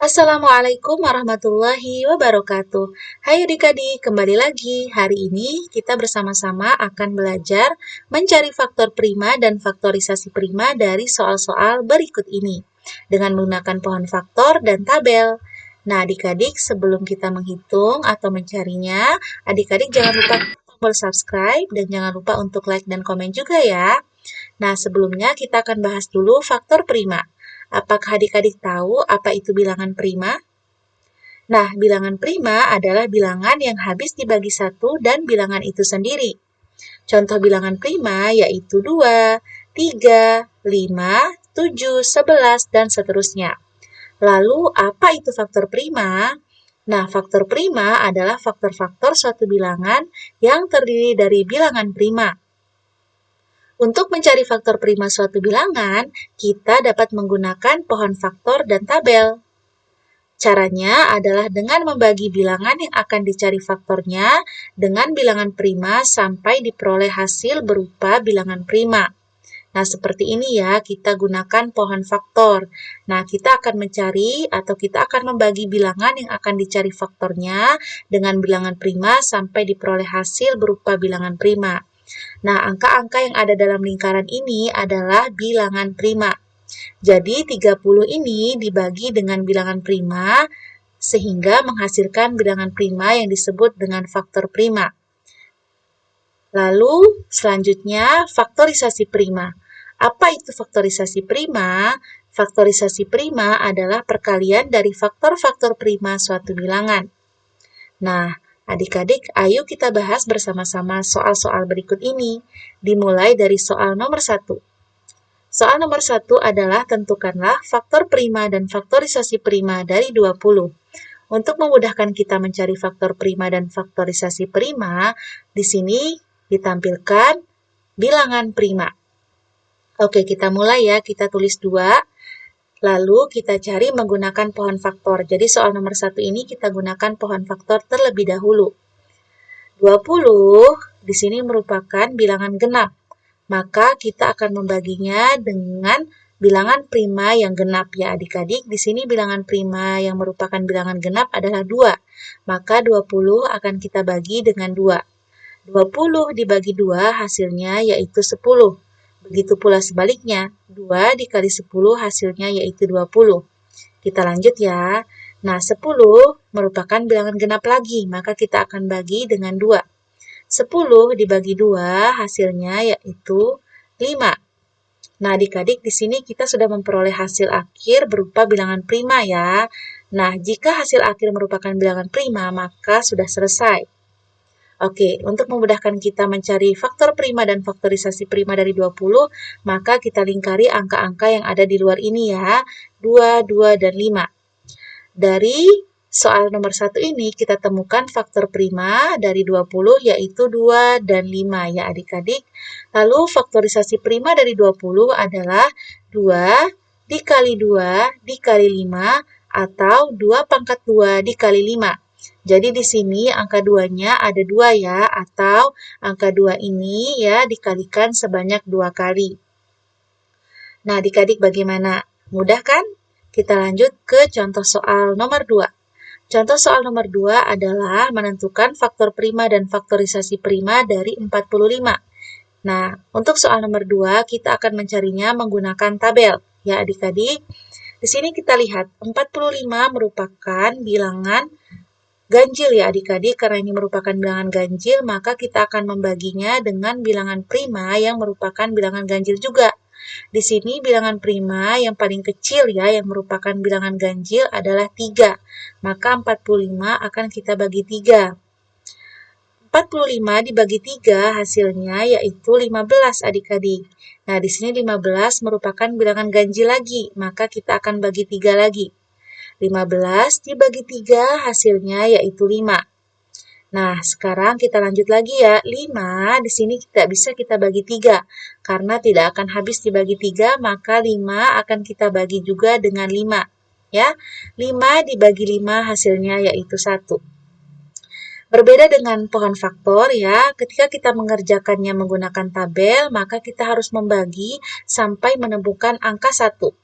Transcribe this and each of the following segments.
Assalamualaikum warahmatullahi wabarakatuh. Hai adik-adik, kembali lagi. Hari ini kita bersama-sama akan belajar mencari faktor prima dan faktorisasi prima dari soal-soal berikut ini dengan menggunakan pohon faktor dan tabel. Nah, adik-adik, sebelum kita menghitung atau mencarinya, adik-adik jangan lupa tombol subscribe dan jangan lupa untuk like dan komen juga ya. Nah, sebelumnya kita akan bahas dulu faktor prima. Apakah adik-adik tahu apa itu bilangan prima? Nah, bilangan prima adalah bilangan yang habis dibagi satu dan bilangan itu sendiri. Contoh bilangan prima yaitu 2, 3, 5, 7, 11, dan seterusnya. Lalu, apa itu faktor prima? Nah, faktor prima adalah faktor-faktor suatu bilangan yang terdiri dari bilangan prima. Untuk mencari faktor prima suatu bilangan, kita dapat menggunakan pohon faktor dan tabel. Caranya adalah dengan membagi bilangan yang akan dicari faktornya dengan bilangan prima sampai diperoleh hasil berupa bilangan prima. Nah, seperti ini ya, kita gunakan pohon faktor. Nah, kita akan mencari atau kita akan membagi bilangan yang akan dicari faktornya dengan bilangan prima sampai diperoleh hasil berupa bilangan prima. Nah, angka-angka yang ada dalam lingkaran ini adalah bilangan prima. Jadi, 30 ini dibagi dengan bilangan prima, sehingga menghasilkan bilangan prima yang disebut dengan faktor prima. Lalu, selanjutnya, faktorisasi prima. Apa itu faktorisasi prima? Faktorisasi prima adalah perkalian dari faktor-faktor prima suatu bilangan. Nah, adik-adik, ayo kita bahas bersama-sama soal-soal berikut ini, dimulai dari soal nomor 1. Soal nomor 1 adalah tentukanlah faktor prima dan faktorisasi prima dari 20. Untuk memudahkan kita mencari faktor prima dan faktorisasi prima, di sini ditampilkan bilangan prima. Oke, kita mulai ya, kita tulis 2. Lalu kita cari menggunakan pohon faktor. Jadi soal nomor 1 ini kita gunakan pohon faktor terlebih dahulu. 20 di sini merupakan bilangan genap. Maka kita akan membaginya dengan bilangan prima yang genap ya adik-adik. Di sini bilangan prima yang merupakan bilangan genap adalah 2. Maka 20 akan kita bagi dengan 2. 20 dibagi 2 hasilnya yaitu 10. Begitu pula sebaliknya, 2 dikali 10 hasilnya yaitu 20. Kita lanjut ya. Nah, 10 merupakan bilangan genap lagi, maka kita akan bagi dengan 2. 10 dibagi 2 hasilnya yaitu 5. Nah, adik-adik di sini kita sudah memperoleh hasil akhir berupa bilangan prima ya. Nah, jika hasil akhir merupakan bilangan prima, maka sudah selesai. Oke, untuk memudahkan kita mencari faktor prima dan faktorisasi prima dari 20, maka kita lingkari angka-angka yang ada di luar ini ya, 2, 2, dan 5. Dari soal nomor 1 ini kita temukan faktor prima dari 20 yaitu 2 dan 5 ya adik-adik. Lalu faktorisasi prima dari 20 adalah 2 dikali 2 dikali 5 atau 2 pangkat 2 dikali 5. Jadi di sini angka 2-nya ada 2 ya, atau angka 2 ini ya dikalikan sebanyak 2 kali. Nah, adik-adik bagaimana? Mudah kan? Kita lanjut ke contoh soal nomor 2. Contoh soal nomor 2 adalah menentukan faktor prima dan faktorisasi prima dari 45. Nah, untuk soal nomor 2 kita akan mencarinya menggunakan tabel. Ya adik-adik, di sini kita lihat 45 merupakan bilangan ganjil ya adik-adik, karena ini merupakan bilangan ganjil, maka kita akan membaginya dengan bilangan prima yang merupakan bilangan ganjil juga. Di sini bilangan prima yang paling kecil ya, yang merupakan bilangan ganjil adalah 3. Maka 45 akan kita bagi 3. 45 dibagi 3 hasilnya yaitu 15 adik-adik. Nah, di sini 15 merupakan bilangan ganjil lagi, maka kita akan bagi 3 lagi. 15 dibagi 3 hasilnya yaitu 5. Nah, sekarang kita lanjut lagi ya. 5 di sini tidak bisa kita bagi 3. Karena tidak akan habis dibagi 3, maka 5 akan kita bagi juga dengan 5. Ya, 5 dibagi 5 hasilnya yaitu 1. Berbeda dengan pohon faktor ya, ketika kita mengerjakannya menggunakan tabel, maka kita harus membagi sampai menemukan angka 1.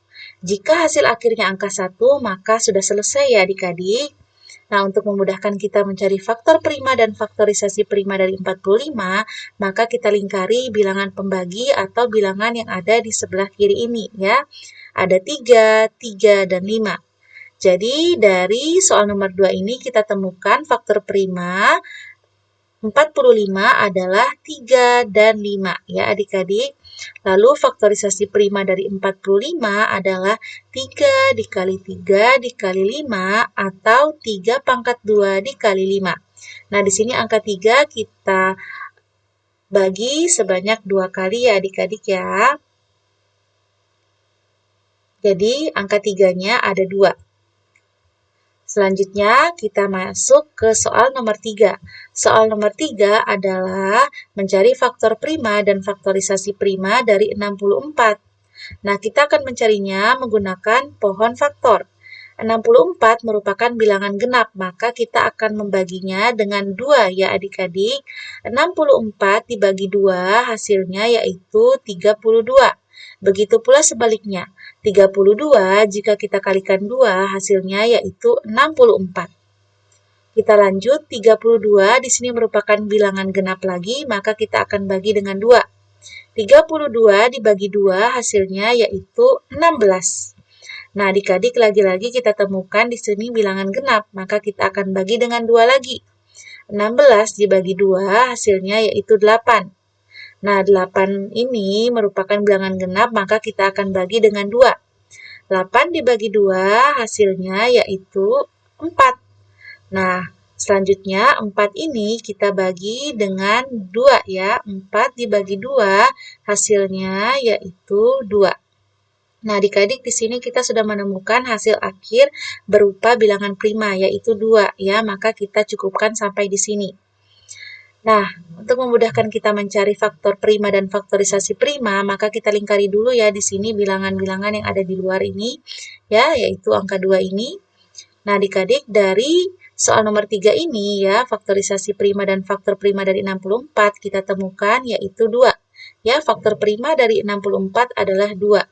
Jika hasil akhirnya angka 1, maka sudah selesai ya adik-adik. Nah, untuk memudahkan kita mencari faktor prima dan faktorisasi prima dari 45, maka kita lingkari bilangan pembagi atau bilangan yang ada di sebelah kiri ini ya. Ada 3, 3, dan 5. Jadi, dari soal nomor 2 ini kita temukan faktor prima 45 adalah 3 dan 5 ya adik-adik. Lalu faktorisasi prima dari 45 adalah 3 dikali 3 dikali 5 atau 3 pangkat 2 dikali 5. Nah, di sini angka 3 kita bagi sebanyak 2 kali ya adik-adik ya. Jadi angka 3-nya ada 2. Selanjutnya, kita masuk ke soal nomor 3. Soal nomor 3 adalah mencari faktor prima dan faktorisasi prima dari 64. Nah, kita akan mencarinya menggunakan pohon faktor. 64 merupakan bilangan genap, maka kita akan membaginya dengan 2 ya adik-adik. 64 dibagi 2 hasilnya yaitu 32. Begitu pula sebaliknya, 32 jika kita kalikan 2 hasilnya yaitu 64. Kita lanjut, 32 di sini merupakan bilangan genap lagi, maka kita akan bagi dengan 2. 32 dibagi 2 hasilnya yaitu 16. Nah, adik-adik lagi-lagi kita temukan di sini bilangan genap, maka kita akan bagi dengan 2 lagi. 16 dibagi 2 hasilnya yaitu 8. Nah, 8 ini merupakan bilangan genap, maka kita akan bagi dengan 2. 8 dibagi 2 hasilnya yaitu 4. Nah, selanjutnya 4 ini kita bagi dengan 2 ya. 4 dibagi 2 hasilnya yaitu 2. Nah, adik-adik di sini kita sudah menemukan hasil akhir berupa bilangan prima yaitu 2 ya, maka kita cukupkan sampai di sini. Nah, untuk memudahkan kita mencari faktor prima dan faktorisasi prima, maka kita lingkari dulu ya di sini bilangan-bilangan yang ada di luar ini, ya, yaitu angka 2 ini. Nah, adik-adik dari soal nomor 3 ini ya, faktorisasi prima dan faktor prima dari 64 kita temukan yaitu 2. Ya, faktor prima dari 64 adalah 2.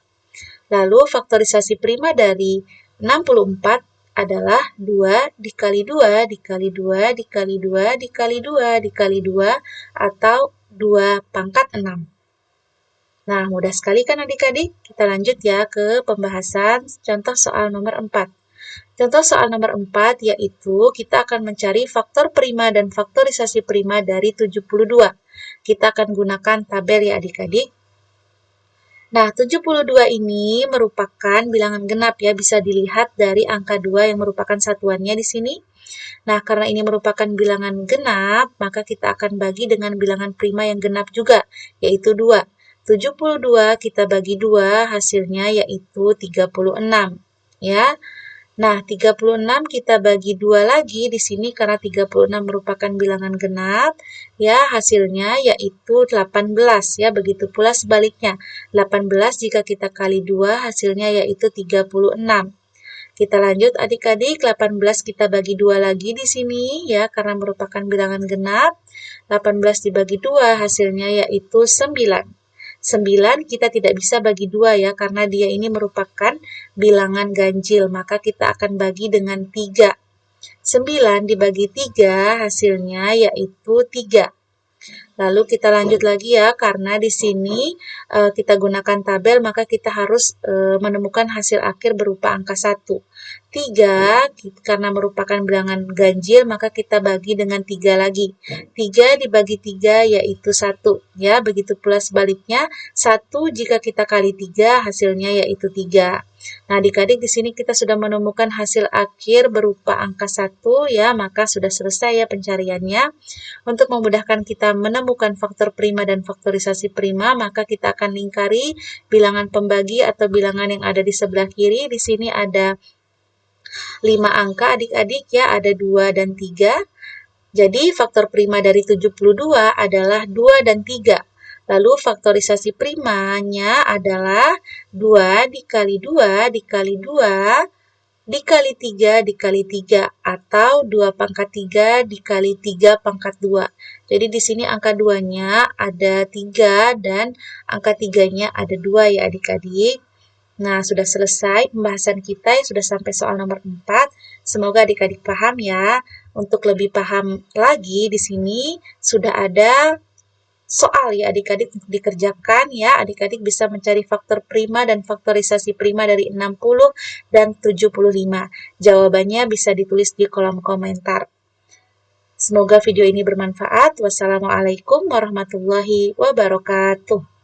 Lalu faktorisasi prima dari 64 adalah 2 dikali 2 dikali 2 dikali 2 dikali 2 dikali 2 atau 2 pangkat 6. Nah, mudah sekali kan adik-adik? Kita lanjut ya ke pembahasan contoh soal nomor 4. Contoh soal nomor 4 yaitu kita akan mencari faktor prima dan faktorisasi prima dari 72. Kita akan gunakan tabel ya adik-adik. Nah, 72 ini merupakan bilangan genap ya, bisa dilihat dari angka 2 yang merupakan satuannya di sini. Nah, karena ini merupakan bilangan genap, maka kita akan bagi dengan bilangan prima yang genap juga, yaitu 2. 72 kita bagi 2, hasilnya yaitu 36. Ya. Nah, 36 kita bagi 2 lagi di sini karena 36 merupakan bilangan genap, ya hasilnya yaitu 18 ya, begitu pula sebaliknya. 18 jika kita kali 2 hasilnya yaitu 36. Kita lanjut adik-adik, 18 kita bagi 2 lagi di sini ya karena merupakan bilangan genap. 18 dibagi 2 hasilnya yaitu 9. 9 kita tidak bisa bagi 2 ya, karena dia ini merupakan bilangan ganjil, maka kita akan bagi dengan 3. 9 dibagi 3 hasilnya yaitu 3. Lalu kita lanjut lagi ya, karena di sini kita gunakan tabel, maka kita harus menemukan hasil akhir berupa angka 1. 3, karena merupakan bilangan ganjil, maka kita bagi dengan 3 lagi. 3 dibagi 3 yaitu 1. Ya, begitu pula sebaliknya, 1 jika kita kali 3 hasilnya yaitu 3. Nah, adik-adik di sini kita sudah menemukan hasil akhir berupa angka 1 ya, maka sudah selesai ya pencariannya. Untuk memudahkan kita menemukan faktor prima dan faktorisasi prima, maka kita akan lingkari bilangan pembagi atau bilangan yang ada di sebelah kiri. Di sini ada 5 angka adik-adik ya, ada 2 dan 3. Jadi faktor prima dari 72 adalah 2 dan 3. Lalu faktorisasi primanya adalah 2 dikali 2 dikali 2 dikali 3 dikali 3 atau 2 pangkat 3 dikali 3 pangkat 2. Jadi di sini angka 2-nya ada 3 dan angka 3-nya ada 2 ya adik-adik. Nah, sudah selesai pembahasan kita yang sudah sampai soal nomor 4. Semoga adik-adik paham ya. Untuk lebih paham lagi di sini sudah ada soal ya adik-adik untuk dikerjakan ya. Adik-adik bisa mencari faktor prima dan faktorisasi prima dari 60 dan 75. Jawabannya bisa ditulis di kolom komentar. Semoga video ini bermanfaat. Wassalamualaikum warahmatullahi wabarakatuh.